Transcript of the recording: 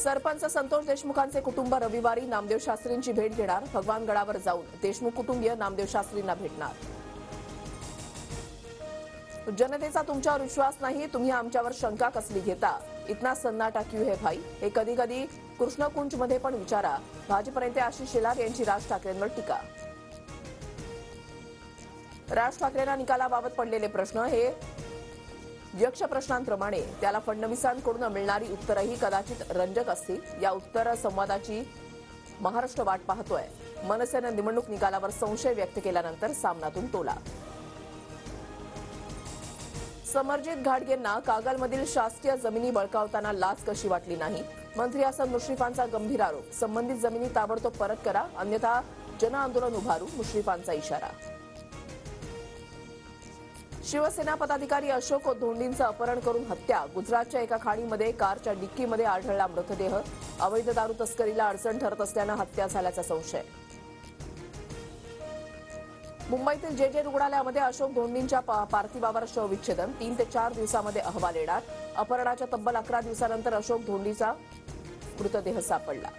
सरपंच संतोष देशमुखांचे कुटुंब रविवारी नामदेव शास्त्रींची भेट घेणार. भगवान गडावर जाऊन देशमुख कुटुंबीय नामदेव शास्त्रींना भेटणार. जनतेचा तुमच्यावर विश्वास नाही, तुम्ही आमच्यावर शंका कसली घेता? इतना सन्नाटा क्यों है भाई? हे कधी कधी कृष्णकुंजमध्ये पण विचारा. भाजप नेते आशिष शेलार यांची राज ठाकरेंवर टीका. राज ठाकरेंना निकालाबाबत पडलेले प्रश्न हे यक्ष प्रश्नांप्रमाणे त्याला फडणवीसांकडून मिळणारी उत्तरही कदाचित रंजक असतील. या उत्तर संवादाची महाराष्ट्र वाट पाहतोय. मनसेनं निवडणूक निकालावर संशय व्यक्त केल्यानंतर सामनातून टोला. समरजित घाटगेंना कागलमधील शासकीय जमिनी बळकावताना लाच कशी वाटली नाही? मंत्री हसन मुश्रीफांचा गंभीर आरोप. संबंधित जमिनी ताबडतोब परत करा, अन्यथा जनआंदोलन उभारू, मुश्रीफांचा इशारा. शिवसेना पदाधिकारी अशोक धोंडींचं अपहरण करून हत्या. गुजरातच्या एका खाणीमध्ये कारच्या डिक्कीमध्ये आढळला मृतदेह. अवैध दारू तस्करीला अडचण ठरत असल्यानं हत्या झाल्याचा संशय. मुंबईतील जे रुग्णालयामध्ये अशोक धोंडींच्या पार्थिवावर शवविच्छेदन. 3 ते 4 दिवसामध्ये अहवाल येणार. अपहरणाच्या तब्बल 11 दिवसानंतर अशोक धोंडीचा मृतदेह सापडला.